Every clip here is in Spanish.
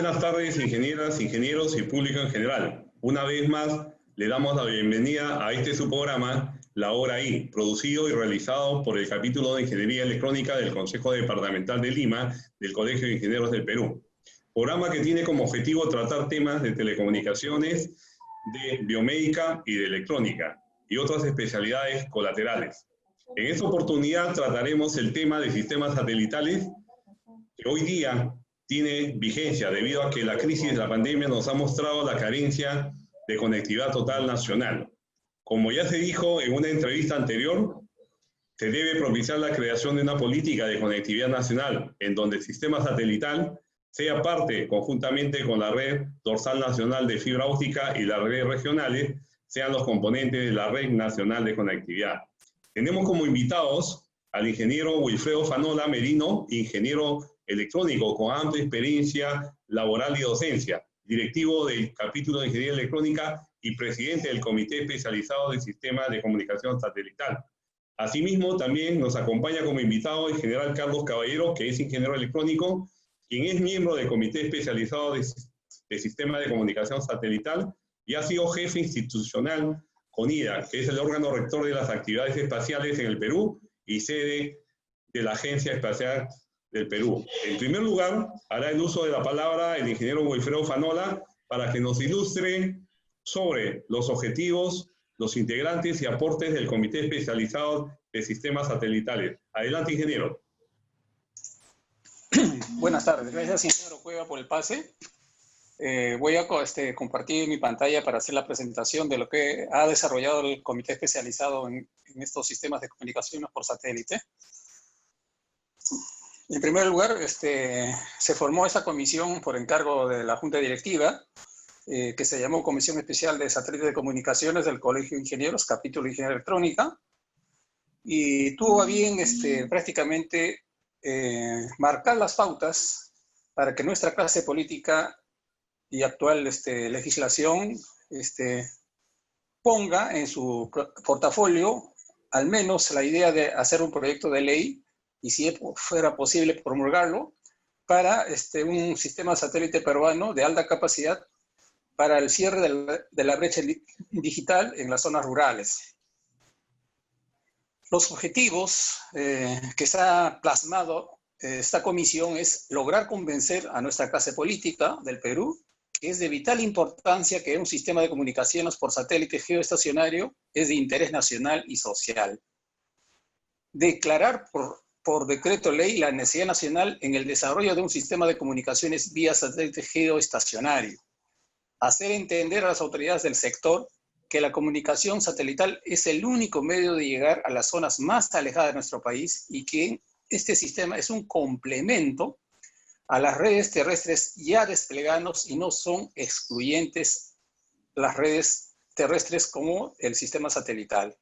buenas tardes, ingenieras, ingenieros y público en general. Una vez más, le damos la bienvenida a este su programa, La Hora I, producido y realizado por el capítulo de Ingeniería Electrónica del Consejo Departamental de Lima del Colegio de Ingenieros del Perú. Programa que tiene como objetivo tratar temas de telecomunicaciones, de biomédica y de electrónica, y otras especialidades colaterales. En esta oportunidad trataremos el tema de sistemas satelitales, que hoy día tiene vigencia debido a que la crisis de la pandemia nos ha mostrado la carencia de conectividad total nacional. Como ya se dijo en una entrevista anterior, se debe propiciar la creación de una política de conectividad nacional en donde el sistema satelital sea parte, conjuntamente con la red dorsal nacional de fibra óptica y las redes regionales, sean los componentes de la red nacional de conectividad. Tenemos como invitados al ingeniero Wilfredo Fanola Merino, ingeniero electrónico con amplia experiencia laboral y docencia, directivo del capítulo de Ingeniería Electrónica y presidente del Comité Especializado de Sistemas de Comunicación Satelital. Asimismo, también nos acompaña como invitado el general Carlos Caballero, que es ingeniero electrónico, quien es miembro del Comité Especializado de Sistemas de Comunicación Satelital y ha sido jefe institucional con IDA, que es el órgano rector de las actividades espaciales en el Perú y sede de la Agencia Espacial del Perú. En primer lugar, hará el uso de la palabra el ingeniero Wilfredo Fanola para que nos ilustre sobre los objetivos, los integrantes y aportes del Comité Especializado de Sistemas Satelitales. Adelante, ingeniero. Buenas tardes. Gracias, ingeniero Cueva, por el pase. Voy a compartir mi pantalla para hacer la presentación de lo que ha desarrollado el Comité Especializado en estos sistemas de comunicaciones por satélite. En primer lugar, se formó esa comisión por encargo de la Junta Directiva, que se llamó Comisión Especial de Satélites de Comunicaciones del Colegio de Ingenieros, capítulo de Ingeniería Electrónica, y tuvo a bien prácticamente marcar las pautas para que nuestra clase política y actual legislación ponga en su portafolio al menos la idea de hacer un proyecto de ley y si fuera posible promulgarlo para un sistema satélite peruano de alta capacidad para el cierre de la brecha digital en las zonas rurales. Los objetivos que está plasmado esta comisión es lograr convencer a nuestra clase política del Perú que es de vital importancia que un sistema de comunicaciones por satélite geoestacionario es de interés nacional y social. Declarar por decreto ley la necesidad nacional en el desarrollo de un sistema de comunicaciones vía satélite geoestacionario. Hacer entender a las autoridades del sector que la comunicación satelital es el único medio de llegar a las zonas más alejadas de nuestro país y que este sistema es un complemento a las redes terrestres ya desplegadas y no son excluyentes las redes terrestres como el sistema satelital.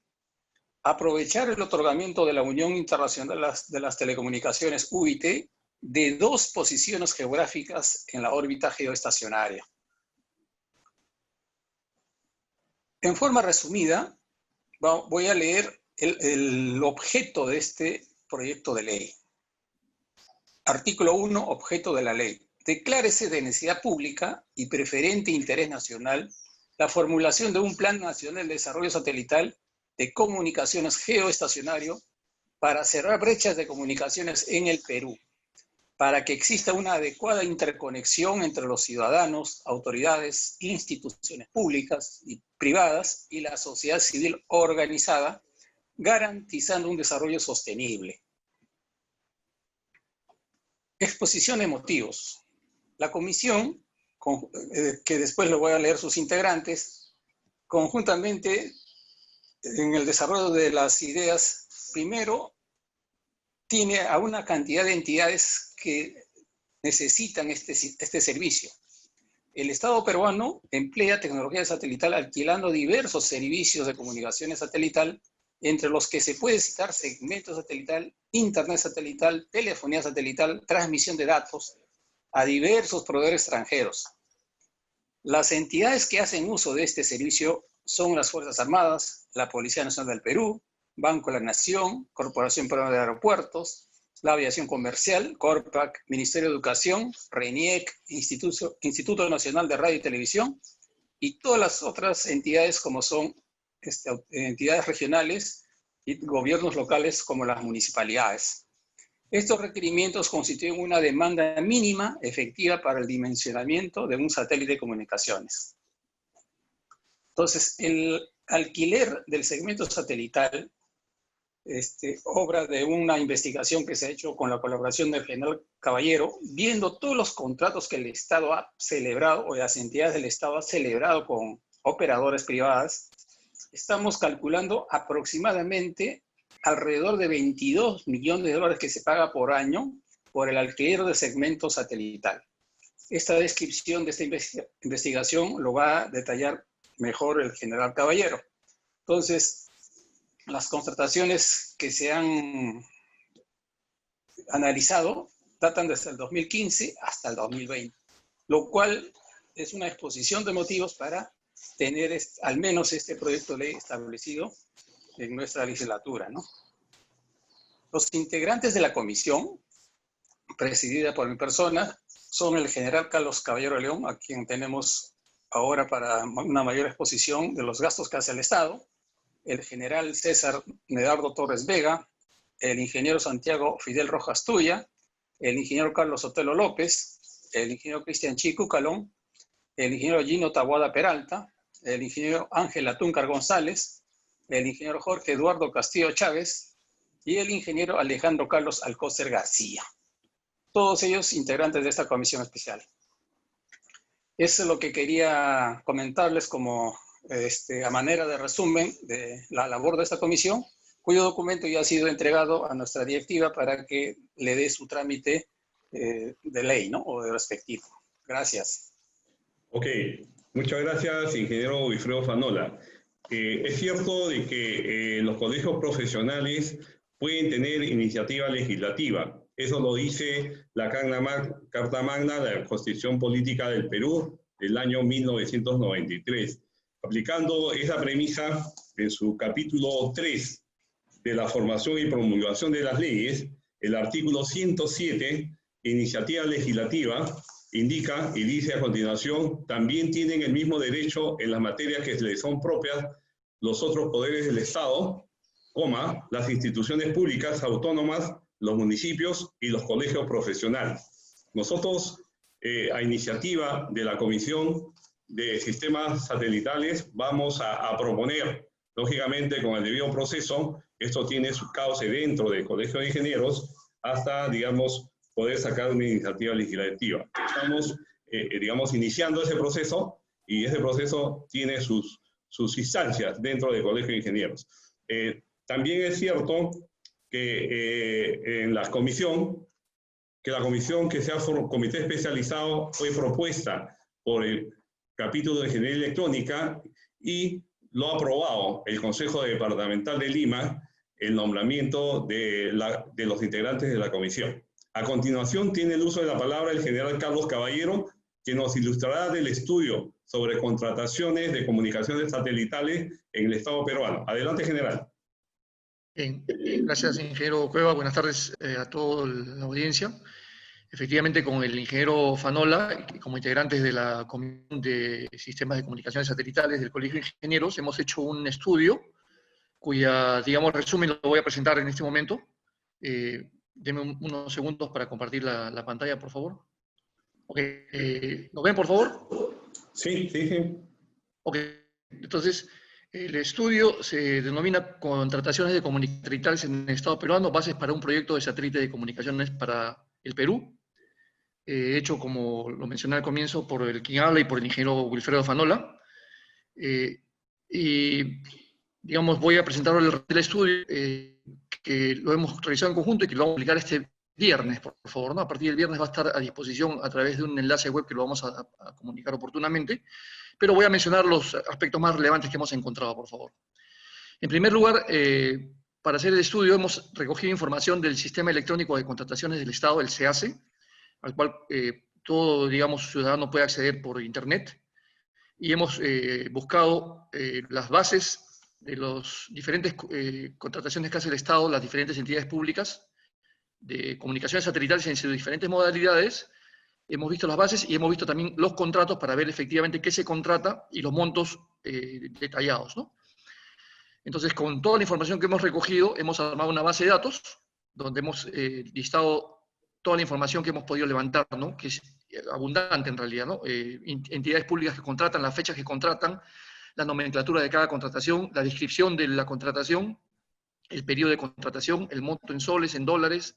Aprovechar el otorgamiento de la Unión Internacional de las Telecomunicaciones, UIT, de 2 posiciones geográficas en la órbita geoestacionaria. En forma resumida, voy a leer el objeto de este proyecto de ley. Artículo 1, objeto de la ley. Declárese de necesidad pública y preferente interés nacional la formulación de un Plan Nacional de Desarrollo Satelital de Comunicaciones Geoestacionario para cerrar brechas de comunicaciones en el Perú, para que exista una adecuada interconexión entre los ciudadanos, autoridades, instituciones públicas y privadas y la sociedad civil organizada, garantizando un desarrollo sostenible. Exposición de motivos. La comisión, que después le voy a leer sus integrantes, conjuntamente en el desarrollo de las ideas, primero tiene a una cantidad de entidades que necesitan este servicio. El Estado peruano emplea tecnología satelital alquilando diversos servicios de comunicaciones satelital, entre los que se puede citar segmento satelital, internet satelital, telefonía satelital, transmisión de datos a diversos proveedores extranjeros. Las entidades que hacen uso de este servicio son las Fuerzas Armadas, la Policía Nacional del Perú, Banco de la Nación, Corporación Peruana de Aeropuertos, la aviación comercial, Corpac, Ministerio de Educación, RENIEC, Instituto Nacional de Radio y Televisión, y todas las otras entidades como son entidades regionales y gobiernos locales como las municipalidades. Estos requerimientos constituyen una demanda mínima efectiva para el dimensionamiento de un satélite de comunicaciones. Entonces, el alquiler del segmento satelital, obra de una investigación que se ha hecho con la colaboración del general Caballero, viendo todos los contratos que el Estado ha celebrado, o las entidades del Estado han celebrado con operadoras privadas, estamos calculando aproximadamente alrededor de 22 millones de dólares que se paga por año por el alquiler de segmento satelital. Esta descripción de esta investigación lo va a detallar mejor el general Caballero. Entonces, las contrataciones que se han analizado datan desde el 2015 hasta el 2020, lo cual es una exposición de motivos para tener al menos este proyecto de ley establecido en nuestra legislatura, ¿no? Los integrantes de la comisión, presidida por mi persona, son el general Carlos Caballero León, a quien tenemos ahora para una mayor exposición de los gastos que hace el Estado, el general César Medardo Torres Vega, el ingeniero Santiago Fidel Rojas Tuya, el ingeniero Carlos Sotelo López, el ingeniero Cristian Chicucalón, el ingeniero Gino Taboada Peralta, el ingeniero Ángel Atúncar González, el ingeniero Jorge Eduardo Castillo Chávez y el ingeniero Alejandro Carlos Alcócer García. Todos ellos integrantes de esta comisión especial. Eso es lo que quería comentarles como a manera de resumen de la labor de esta comisión, cuyo documento ya ha sido entregado a nuestra directiva para que le dé su trámite de ley, ¿no? O de respectivo. Gracias. Ok, muchas gracias, ingeniero Wilfredo Fanola. Es cierto de que los colegios profesionales pueden tener iniciativa legislativa. Eso lo dice la Carta Magna de la Constitución Política del Perú del año 1993. Aplicando esa premisa en su capítulo 3 de la formación y promulgación de las leyes, el artículo 107, iniciativa legislativa, indica y dice a continuación, también tienen el mismo derecho en las materias que les son propias los otros poderes del Estado, las instituciones públicas autónomas, los municipios y los colegios profesionales. Nosotros, a iniciativa de la Comisión de Sistemas Satelitales, vamos a proponer, lógicamente con el debido proceso, esto tiene su cauce dentro del Colegio de Ingenieros, hasta, digamos, poder sacar una iniciativa legislativa. Estamos, digamos, iniciando ese proceso y ese proceso tiene sus instancias dentro del Colegio de Ingenieros. También es cierto que en la comisión que sea comité especializado fue propuesta por el capítulo de Ingeniería Electrónica y lo ha aprobado el Consejo Departamental de Lima, el nombramiento de los integrantes de la comisión. A continuación tiene el uso de la palabra el general Carlos Caballero, que nos ilustrará del estudio sobre contrataciones de comunicaciones satelitales en el Estado peruano. Adelante, general. Bien, gracias, ingeniero Cueva. Buenas tardes a toda la audiencia. Efectivamente, con el ingeniero Fanola, como integrantes de la Comisión de Sistemas de Comunicaciones Satelitales del Colegio de Ingenieros, hemos hecho un estudio cuya, digamos, resumen lo voy a presentar en este momento. Denme unos segundos para compartir la pantalla, por favor. Ok, ¿lo ven, por favor? Sí, sí, sí. Ok, entonces, el estudio se denomina Contrataciones de Comunicaciones Satelitales en el Estado peruano, bases para un proyecto de satélite de comunicaciones para el Perú, hecho, como lo mencioné al comienzo, por el quien habla y por el ingeniero Wilfredo Fanola. Y, digamos, voy a presentar el estudio que lo hemos realizado en conjunto y que lo vamos a publicar este viernes, por favor, ¿no? A partir del viernes va a estar a disposición a través de un enlace web que lo vamos a comunicar oportunamente, pero voy a mencionar los aspectos más relevantes que hemos encontrado, por favor. En primer lugar, para hacer el estudio hemos recogido información del Sistema Electrónico de Contrataciones del Estado, el SEACE, al cual todo, digamos, ciudadano puede acceder por Internet, y hemos buscado las bases de las diferentes contrataciones que hace el Estado, las diferentes entidades públicas, de comunicaciones satelitales en sus diferentes modalidades, hemos visto las bases y hemos visto también los contratos para ver efectivamente qué se contrata y los montos detallados, ¿no? Entonces, con toda la información que hemos recogido, hemos armado una base de datos donde hemos listado toda la información que hemos podido levantar, ¿no? Que es abundante en realidad, ¿no? Entidades públicas que contratan, las fechas que contratan, la nomenclatura de cada contratación, la descripción de la contratación, el periodo de contratación, el monto en soles, en dólares,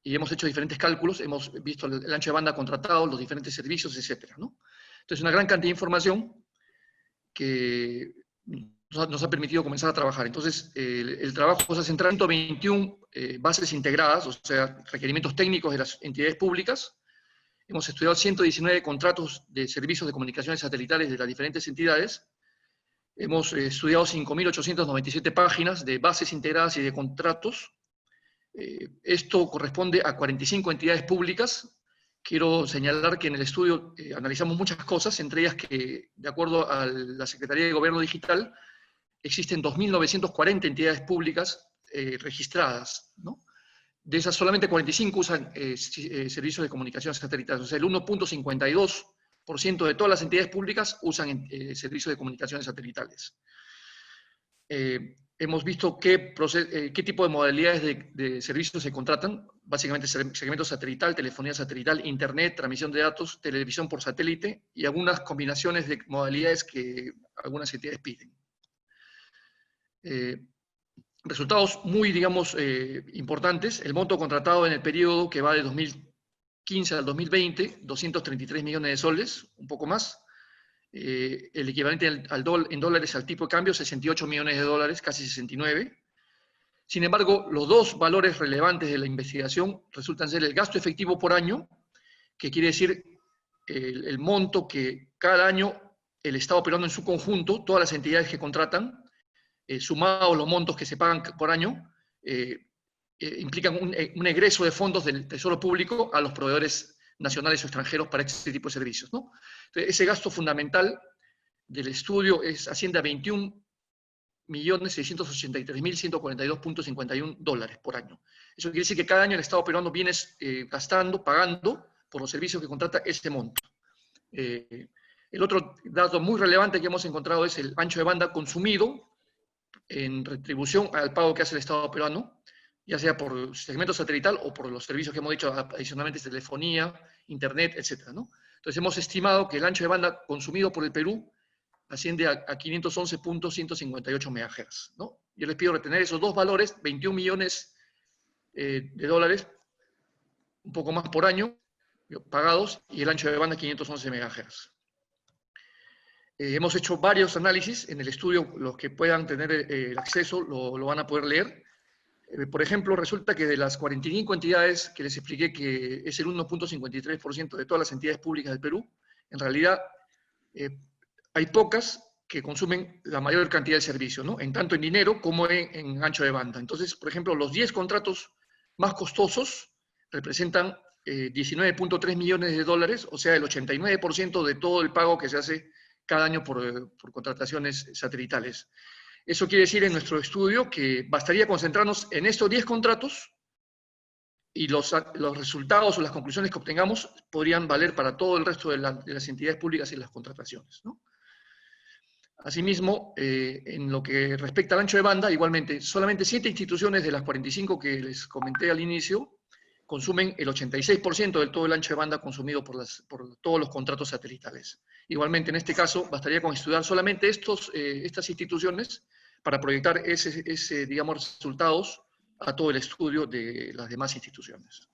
y hemos hecho diferentes cálculos, hemos visto el ancho de banda contratado, los diferentes servicios, etcétera, ¿no? Entonces, una gran cantidad de información que nos ha permitido comenzar a trabajar. Entonces, el trabajo se ha centrado en 121 bases integradas, o sea, requerimientos técnicos de las entidades públicas. Hemos estudiado 119 contratos de servicios de comunicaciones satelitales de las diferentes entidades. Hemos estudiado 5.897 páginas de bases integradas y de contratos. Esto corresponde a 45 entidades públicas. Quiero señalar que en el estudio analizamos muchas cosas, entre ellas que, de acuerdo a la Secretaría de Gobierno Digital, existen 2.940 entidades públicas registradas, ¿no? De esas, solamente 45 usan servicios de comunicaciones satelitales. O sea, el 1.52% de todas las entidades públicas usan servicios de comunicaciones satelitales. Hemos visto qué tipo de modalidades de servicios se contratan, básicamente segmento satelital, telefonía satelital, internet, transmisión de datos, televisión por satélite y algunas combinaciones de modalidades que algunas entidades piden. Resultados muy, digamos, importantes. El monto contratado en el periodo que va de 2015 al 2020, 233 millones de soles, un poco más. El equivalente en dólares al tipo de cambio, 68 millones de dólares, casi 69. Sin embargo, los dos valores relevantes de la investigación resultan ser el gasto efectivo por año, que quiere decir el monto que cada año el Estado peruano en su conjunto, todas las entidades que contratan, sumados los montos que se pagan por año, implican un egreso de fondos del Tesoro Público a los proveedores nacionales o extranjeros para este tipo de servicios, ¿no? Entonces, ese gasto fundamental del estudio asciende a 21.683.142.51 dólares por año. Eso quiere decir que cada año el Estado peruano viene pagando por los servicios que contrata ese monto. El otro dato muy relevante que hemos encontrado es el ancho de banda consumido en retribución al pago que hace el Estado peruano, ya sea por segmento satelital o por los servicios que hemos dicho adicionalmente, telefonía, internet, etc., ¿no? Entonces hemos estimado que el ancho de banda consumido por el Perú asciende a 511.158 MHz, ¿no? Yo les pido retener esos dos valores, 21 millones de dólares, un poco más por año, pagados, y el ancho de banda 511 MHz. Hemos hecho varios análisis en el estudio, los que puedan tener el acceso lo van a poder leer. Por ejemplo, resulta que de las 45 entidades que les expliqué que es el 1.53% de todas las entidades públicas del Perú, en realidad hay pocas que consumen la mayor cantidad de servicios, ¿no? En tanto en dinero como en ancho de banda. Entonces, por ejemplo, los 10 contratos más costosos representan 19.3 millones de dólares, o sea, el 89% de todo el pago que se hace cada año por contrataciones satelitales. Eso quiere decir en nuestro estudio que bastaría concentrarnos en estos 10 contratos y los resultados o las conclusiones que obtengamos podrían valer para todo el resto de las entidades públicas y las contrataciones, ¿no? Asimismo, en lo que respecta al ancho de banda, igualmente, solamente 7 instituciones de las 45 que les comenté al inicio consumen el 86% de todo el ancho de banda consumido por todos los contratos satelitales. Igualmente, en este caso, bastaría con estudiar solamente estas instituciones para proyectar digamos, resultados a todo el estudio de las demás instituciones.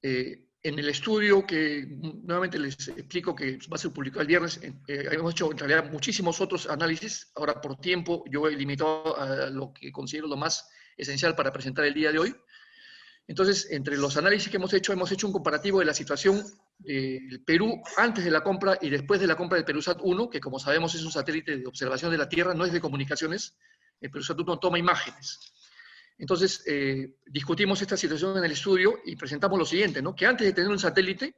En el estudio que nuevamente les explico que va a ser publicado el viernes, hemos hecho en realidad muchísimos otros análisis. Ahora, por tiempo, yo he limitado a lo que considero lo más esencial para presentar el día de hoy. Entonces, entre los análisis que hemos hecho un comparativo de la situación del Perú antes de la compra y después de la compra del Perusat 1, que como sabemos es un satélite de observación de la Tierra, no es de comunicaciones. El Perusat 1 toma imágenes. Entonces, discutimos esta situación en el estudio y presentamos lo siguiente, ¿no? Que antes de tener un satélite,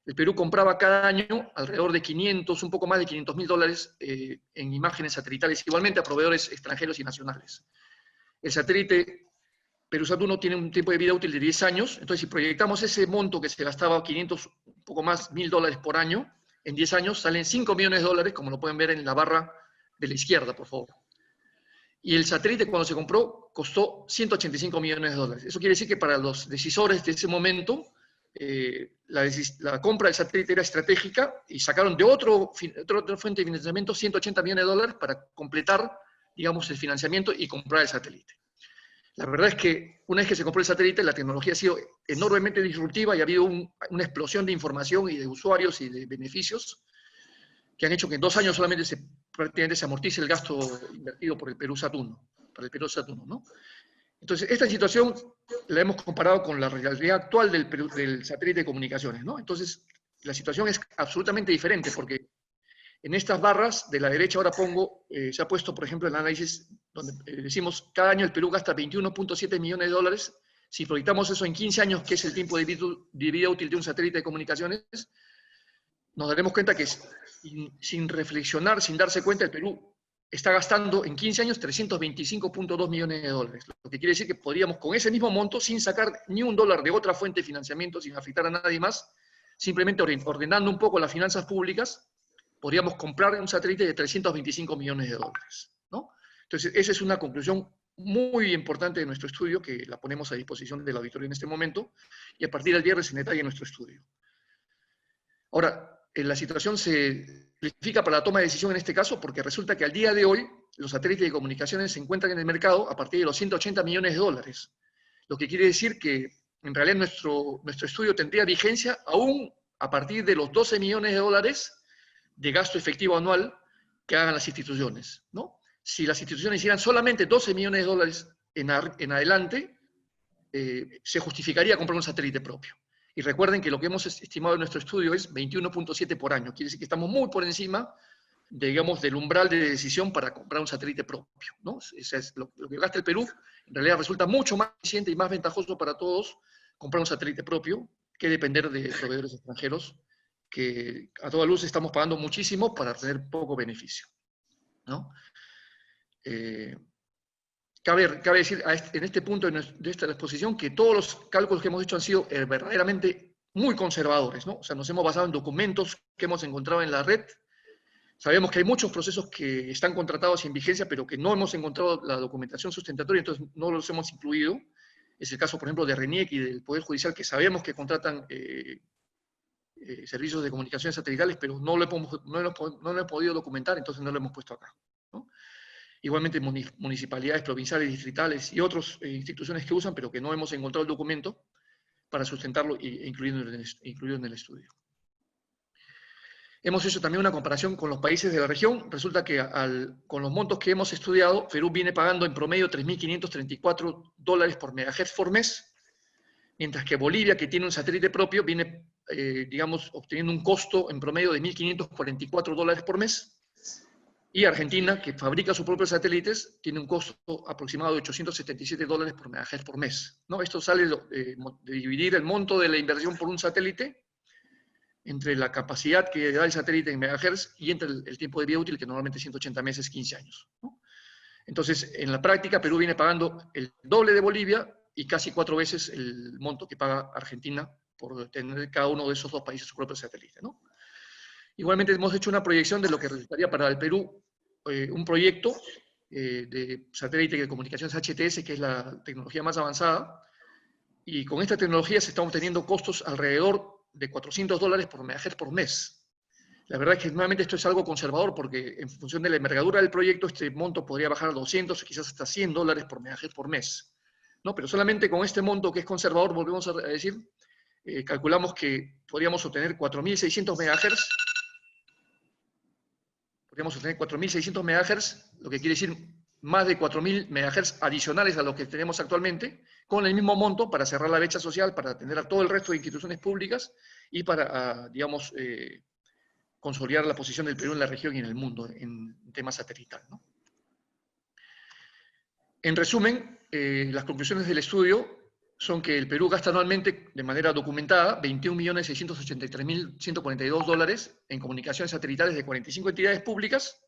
el Perú compraba cada año alrededor de 500, un poco más de 500.000 dólares en imágenes satelitales, igualmente a proveedores extranjeros y nacionales. El satélite Perú-Saturno tiene un tiempo de vida útil de 10 años, entonces si proyectamos ese monto que se gastaba 500, un poco más, $1.000 por año, en 10 años salen $5 millones, como lo pueden ver en la barra de la izquierda, por favor. Y el satélite cuando se compró costó $185 millones. Eso quiere decir que para los decisores de ese momento, la compra del satélite era estratégica y sacaron de otra fuente de financiamiento $180 millones para completar, digamos, el financiamiento y comprar el satélite. La verdad es que una vez que se compró el satélite, la tecnología ha sido enormemente disruptiva y ha habido una explosión de información y de usuarios y de beneficios que han hecho que en 2 años solamente prácticamente se amortice el gasto invertido por el Perú-Saturno, para el Perú-Saturno, ¿no? Entonces, esta situación la hemos comparado con la realidad actual del satélite de comunicaciones, ¿no? Entonces, la situación es absolutamente diferente, porque en estas barras de la derecha ahora se ha puesto, por ejemplo, el análisis donde decimos cada año el Perú gasta $21.7 millones. Si proyectamos eso en 15 años, que es el tiempo de vida útil de un satélite de comunicaciones, nos daremos cuenta que sin reflexionar, sin darse cuenta, el Perú está gastando en 15 años $325.2 millones. Lo que quiere decir que podríamos, con ese mismo monto, sin sacar ni $1 de otra fuente de financiamiento, sin afectar a nadie más, simplemente ordenando un poco las finanzas públicas, podríamos comprar un satélite de $325 millones, ¿no? Entonces, esa es una conclusión muy importante de nuestro estudio, que la ponemos a disposición del auditorio en este momento, y a partir del viernes en detalle nuestro estudio. Ahora, la situación se simplifica para la toma de decisión en este caso, porque resulta que al día de hoy los satélites de comunicaciones se encuentran en el mercado a partir de los $180 millones, lo que quiere decir que en realidad nuestro estudio tendría vigencia aún a partir de los $12 millones de gasto efectivo anual que hagan las instituciones, ¿no? Si las instituciones hicieran solamente $12 millones en adelante, se justificaría comprar un satélite propio. Y recuerden que lo que hemos estimado en nuestro estudio es 21.7 por año. Quiere decir que estamos muy por encima, digamos, del umbral de decisión para comprar un satélite propio, ¿no? Eso es lo que gasta el Perú. En realidad resulta mucho más eficiente y más ventajoso para todos comprar un satélite propio que depender de proveedores extranjeros, que a toda luz estamos pagando muchísimo para tener poco beneficio, ¿no? Cabe decir en este punto de esta exposición que todos los cálculos que hemos hecho han sido verdaderamente muy conservadores, ¿no? O sea, nos hemos basado en documentos que hemos encontrado en la red. Sabemos que hay muchos procesos que están contratados y en vigencia, pero que no hemos encontrado la documentación sustentatoria, entonces no los hemos incluido. Es el caso, por ejemplo, de RENIEC y del Poder Judicial, que sabemos que contratan servicios de comunicaciones satelitales, pero no lo he podido documentar, entonces no lo hemos puesto acá, ¿no? Igualmente municipalidades provinciales, distritales y otras instituciones que usan, pero que no hemos encontrado el documento para sustentarlo e incluirlo en el estudio. Hemos hecho también una comparación con los países de la región. Resulta que con los montos que hemos estudiado, Perú viene pagando en promedio $3.534 por megahertz por mes, mientras que Bolivia, que tiene un satélite propio, viene, digamos, obteniendo un costo en promedio de $1.544 por mes. Y Argentina, que fabrica sus propios satélites, tiene un costo aproximado de $877 por megahertz por mes, ¿no? Esto sale de dividir el monto de la inversión por un satélite entre la capacidad que da el satélite en megahertz y entre el tiempo de vida útil, que normalmente es 180 meses, 15 años, ¿no? Entonces, en la práctica, Perú viene pagando el doble de Bolivia y casi 4 veces el monto que paga Argentina por tener cada uno de esos dos países su propio satélite, ¿no? Igualmente hemos hecho una proyección de lo que resultaría para el Perú un proyecto de satélite de comunicaciones HTS, que es la tecnología más avanzada, y con esta tecnología se están obteniendo costos alrededor de $400 por megahertz por mes. La verdad es que nuevamente esto es algo conservador, porque en función de la envergadura del proyecto, este monto podría bajar a 200 o quizás hasta $100 por megahertz por mes, ¿no? Pero solamente con este monto que es conservador, volvemos a decir, calculamos que podríamos obtener 4.600 megahertz. Podríamos obtener 4.600 megahertz, lo que quiere decir más de 4.000 megahertz adicionales a lo que tenemos actualmente, con el mismo monto para cerrar la brecha social, para atender a todo el resto de instituciones públicas y para, digamos, consolidar la posición del Perú en la región y en el mundo en temas satelital, ¿no? En resumen, las conclusiones del estudio son que el Perú gasta anualmente, de manera documentada, $21.683.142 en comunicaciones satelitales de 45 entidades públicas.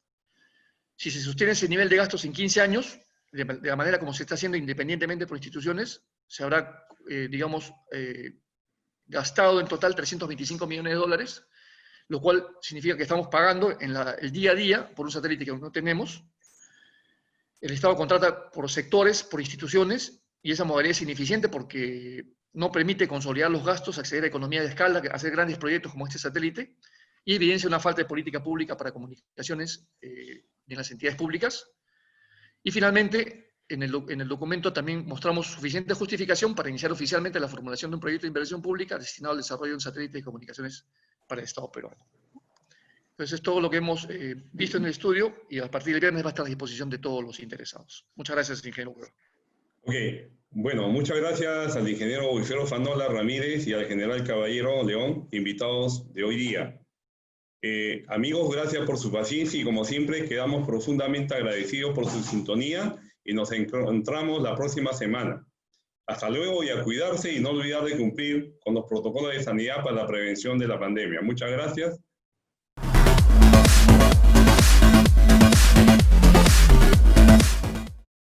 Si se sostiene ese nivel de gastos en 15 años, de la manera como se está haciendo independientemente por instituciones, se habrá, gastado en total 325 millones de dólares, lo cual significa que estamos pagando en el día a día por un satélite que aún no tenemos. El Estado contrata por sectores, por instituciones, y esa modalidad es ineficiente porque no permite consolidar los gastos, acceder a economía de escala, hacer grandes proyectos como este satélite, y evidencia una falta de política pública para comunicaciones en las entidades públicas. Y finalmente, en el documento también mostramos suficiente justificación para iniciar oficialmente la formulación de un proyecto de inversión pública destinado al desarrollo de un satélite de comunicaciones para el Estado peruano. Entonces, es todo lo que hemos visto en el estudio y a partir del viernes va a estar a disposición de todos los interesados. Muchas gracias, ingeniero. Ok, bueno, muchas gracias al ingeniero Wilfredo Fanola Ramírez y al general Caballero León, invitados de hoy día. Amigos, gracias por su paciencia y como siempre quedamos profundamente agradecidos por su sintonía y nos encontramos la próxima semana. Hasta luego y a cuidarse y no olvidar de cumplir con los protocolos de sanidad para la prevención de la pandemia. Muchas gracias.